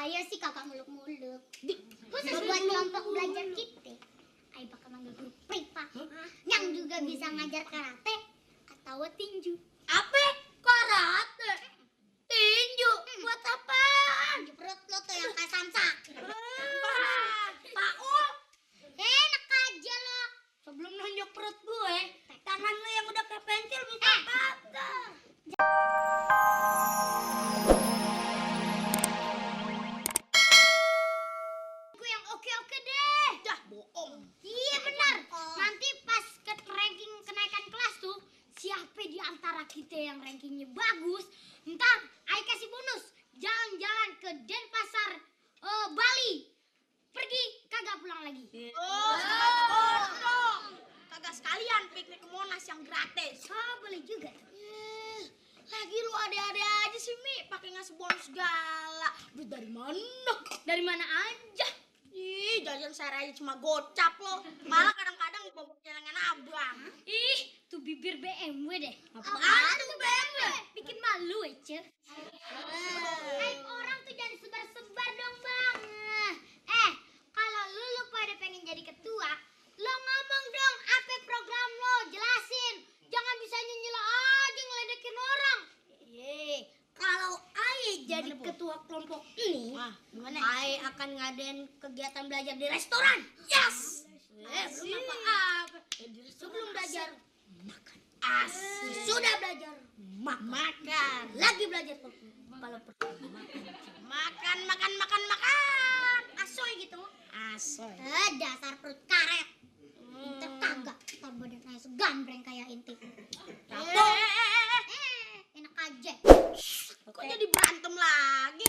Ayo sih kakak muluk-muluk. Khusus buat kelompok belajar kita. Ayo bakal manggil guru priva yang juga bisa ngajar karate atau tinju. Apa? Karate? Tinju? Buat apaan? Perut lo tuh yang kayak samsak. Pak Enak aja lo. sebelum nunjuk perut gue, tangan lo yang udah kayak pensil bisa patah. Gue yang oke-oke deh. Dah bohong. Iya benar. Nanti pas ke ranking kenaikan kelas tuh, siapa di antara kita yang rankingnya bagus, ntar Ayo kasih bonus jalan-jalan ke Denpasar, Bali. Pergi kagak pulang lagi. Kagak sekalian piknik ke Monas yang gratis. Boleh juga. Lagi lu ada-ada aja sih Mi, pakai ngasih bonus segala. Duit dari mana? Dari mana aja? Ih, jajan sehari aja cuma gocap lo. Malah kadang-kadang bobok celengan abang. Ih, tuh bibir BMW deh. Apaan tuh BMW? Bikin malu aja. Orang tuh jangan sebar-sebar dong bang. Kalau lu pada pengen jadi ketua, lo ngomong dong apa program lo, jelasin. Jangan bisa nyela aja ngeledekin orang. Kalau Ai Jadi gimana, Bu? ketua kelompok ini, Gimana? Ai akan ngadain kegiatan belajar di restoran. Yes. Belum apa-apa. Sebelum belajar makan. Sudah belajar makan. Lagi belajar kalau perlu Makan. asoy gitu. Asoy. Dasar perut karet. Pinter kagak. Ntar badan saya segambreng kayak inti. Enak aja. Kok jadi berantem lagi?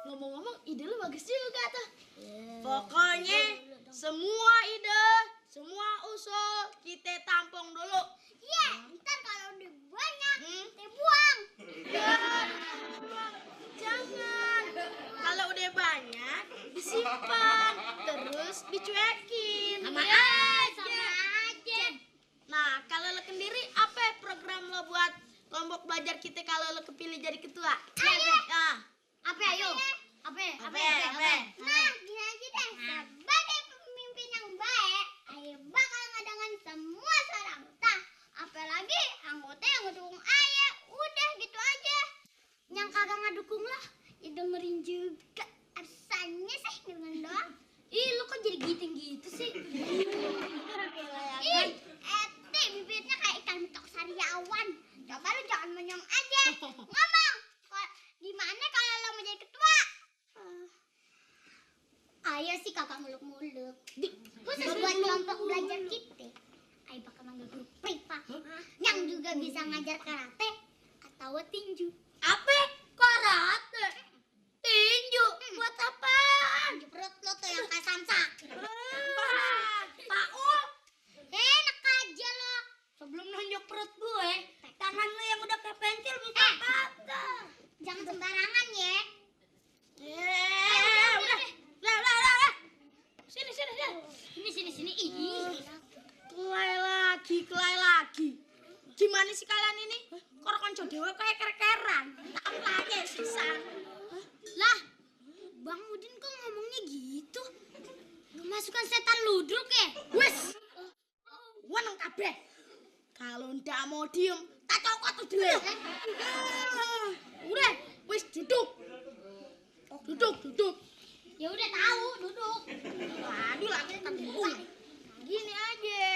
Ngomong-ngomong, ide lu bagus juga tuh. Pokoknya semua ide, semua usul kita tampung dulu. Ntar kalau udah banyak, kita buang. Jangan. Kalau udah banyak, disimpan, terus dicuekin. Sama aja. Nah, kalau lo sendiri, apa program lo buat kelompok belajar kita kalau lo kepilih jadi ketua? Ayo. Ah, Apa ayo? Apa? Apa? Gini aja deh. Sebagai pemimpin yang baik, Ayo bakal ngedengerin semua suara anggota. Apalagi anggota yang ngedukung Ayo. Udah gitu aja. Yang kagak ngedukung lah, ya dengerin juga. Rasanya sih dengan doang. Ih, lu kok jadi giting gitu sih? Ih, bibirnya kayak ikan betok sariawan. Coba lu jangan menyong aja. Ngomong. Gimana kalau lo mau jadi ketua? Ayo sih kakak muluk-muluk. Khusus buat kelompok belajar kita. Ayo bakal manggil guru priva yang juga bisa ngajar karate atau tinju. apa? Karate? Tinju? Buat apaan? Perut lo tuh yang kayak samsak. Pak Enak aja lo. sebelum nunjuk perut gue, tangan lo yang udah kayak pensil bisa patah. Jangan sembarangan ya. Udah. Lah. Sini. Sini. Ih. Kelai lagi. Gimana sih kalian ini? Konco dewe kayak kerekeran. Tak tanya sisan. Lah, Bang Udin kok ngomongnya gitu? Masukkan setan ludruk ya? Wes. Weneng kabeh. Kalau ndak mau diem, tak cokot tuh dhewe. Udah, wis duduk. Duduk. Ya udah tahu, duduk. Aduh lagi tanggung. Gini aja.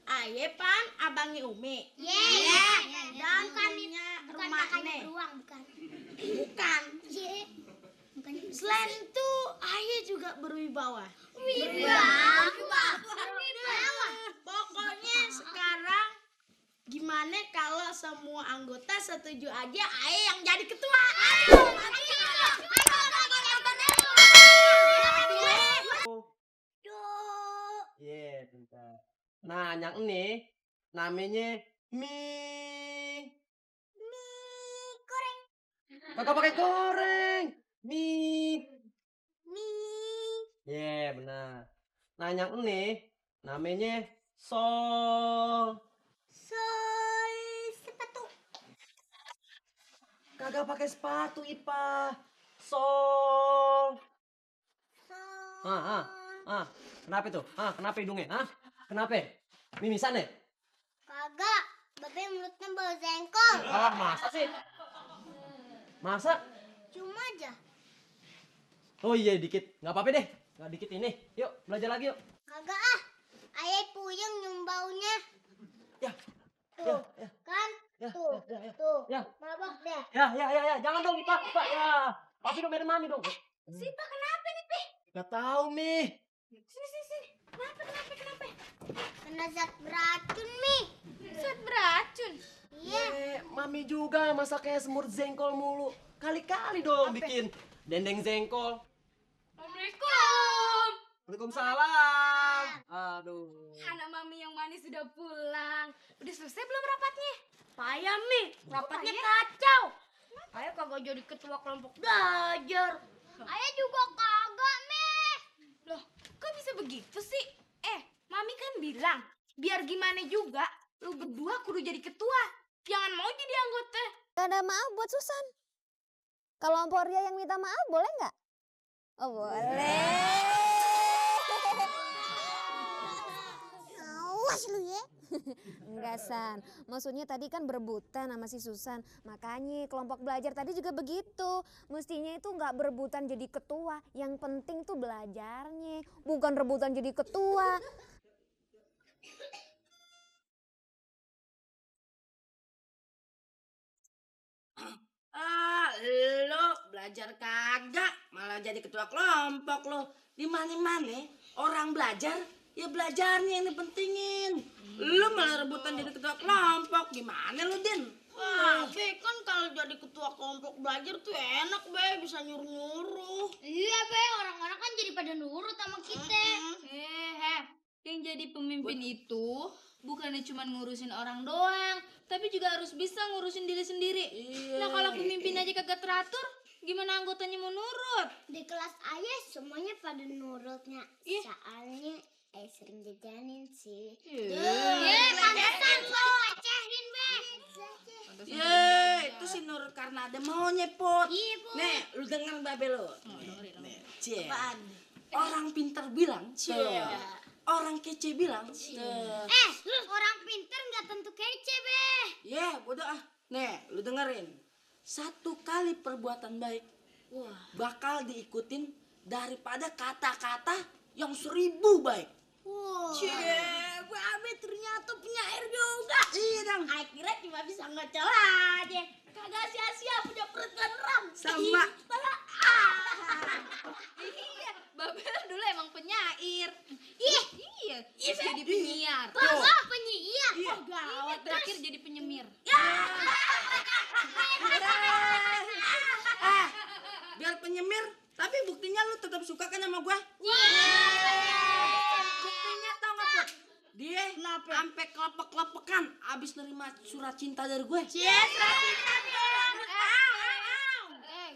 Aye pan abangi Umi. Dan kaninya Bukan rumah kakaknya ini. beruang, bukan. Bukan. Bukan. Selain itu, Aye juga berwibawa. Wibawa. Pokoknya sekarang gimana kalau semua anggota setuju aja Aye yang jadi ketua? Bentar. Nah, yang ini namanya mie. Goreng. Kagak pakai goreng. Mie. Benar. Nah, yang ini namanya sol. Sol sepatu. Kagak pakai sepatu, Ipa. Sol. Kenapa itu? Kenapa hidungnya? Kenapa? Mimisan ya? Kagak, Babe mulutnya bau jengkol. Masa sih? Masa? Cuma aja. Oh iya, dikit. Nggak apa-apa deh. Nggak dikit ini. Yuk, belajar lagi yuk. Kagak ayah puyeng nyium baunya. Ya. Tuh, Ya. kan? Ya, Tuh, ya. tuh. Ya. Mabok deh. Ya. Jangan dong, Ipa. Ya. Papi dong, dari mami dong. Sipa kenapa nih, Pi? Gak tahu, Mi. Sini. Kenapa? Kena zat beracun, Mi. Zat beracun. Iya. Mami juga masa kayak semur jengkol mulu. Kali-kali dong bikin dendeng jengkol. Assalamualaikum. Waalaikumsalam. Aduh. Anak mami yang manis sudah pulang. Udah selesai belum rapatnya? Payah, Mi. Rapatnya kacau. Ayah kagak jadi ketua kelompok belajar. Ayah juga kagak, Mi. Loh, kok bisa begitu sih? Mami kan bilang, biar gimana juga, lu berdua kudu jadi ketua. Jangan mau jadi anggota. Gak ada maaf buat Susan. Kalau Emporia yang minta maaf boleh nggak? Oh boleh. Awas lu ya. Enggak San, maksudnya tadi kan berebutan sama si Susan. Makanya kelompok belajar tadi juga begitu. Mestinya itu nggak berebutan jadi ketua. Yang penting tuh belajarnya, bukan rebutan jadi ketua. Lo belajar kagak, malah jadi ketua kelompok lo. Di mana-mana orang belajar, ya belajarnya yang dipentingin. Lo malah rebutan jadi ketua kelompok, gimana lo, Din? Be, kan kalau jadi ketua kelompok belajar tuh enak, Be, bisa nyuruh-nyuruh. Iya, Be, orang-orang kan jadi pada nurut sama kita. Yang jadi pemimpin itu bukannya cuma ngurusin orang doang, tapi juga harus bisa ngurusin diri sendiri. Nah kalau pemimpin aja kagak teratur, gimana anggotanya mau nurut? Di kelas ayah semuanya pada nurutnya. Iya. Soalnya ayah sering jajanin sih. Pantesan lo ngecehin, Be. Itu si Nur karena ada maunya, Pot. Iya, Bu. Nih, lu denger babe lu. Cie. Orang pintar bilang, orang kece bilang, Orang pinter nggak tentu kece, Be. bodoh ah. Nih, lu dengerin. 1 kali perbuatan baik, bakal diikutin daripada kata-kata yang 1000 baik. Babe ternyata penyair juga. Iya dong. Kira cuma bisa ngocol aja. Kagak sia-sia punya perut kenerang. Sama. Iya, Babel dulu emang penyair. Iya. Iya, terus jadi penyiar. Oh, penyiar. Iya, terakhir jadi penyemir. Biar penyemir, tapi buktinya lu tetap suka kan sama gua? Buktinya tau gak, Put? Dia sampai kelepek-kelepekan abis nerima surat cinta dari gue.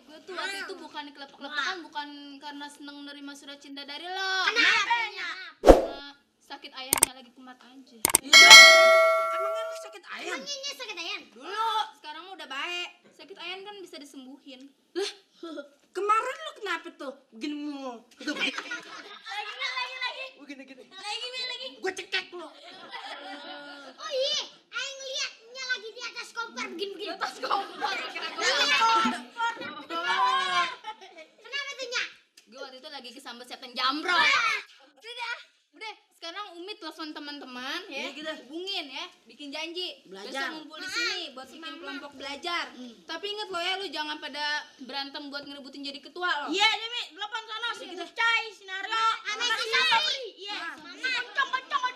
Gue tuh waktu itu bukan kelepek-kelepekan, bukan karena seneng nerima surat cinta dari lo. Kenapa? Karena sakit ayahnya lagi kumat aja. Emangnya lu sakit ayam? Penyinya sakit ayam. Dulu, sekarang mah udah baik. Sakit ayah kan bisa disembuhin. Lah, kemarin lu kenapa tuh? Begini mulu. Lagi. Gini. Gue cekek lu. Oh iya, aing liatnya lagi di atas kompor begini-begini. Atas kompor. Kenapa tuh, Nya? Gue waktu itu lagi kesambet setan jambrong. Udah, sekarang Umi telepon teman-teman ya, Iya, gitu. hubungin ya, bikin janji. Belajar. Besok ngumpul di sini buat bikin kelompok belajar. Tapi inget lo ya, lu jangan pada berantem buat ngerebutin jadi ketua lo. Iya, Demi, 8 sana si Kucai, Sinario, Ame si Sari. Iya, Mama. Kencang.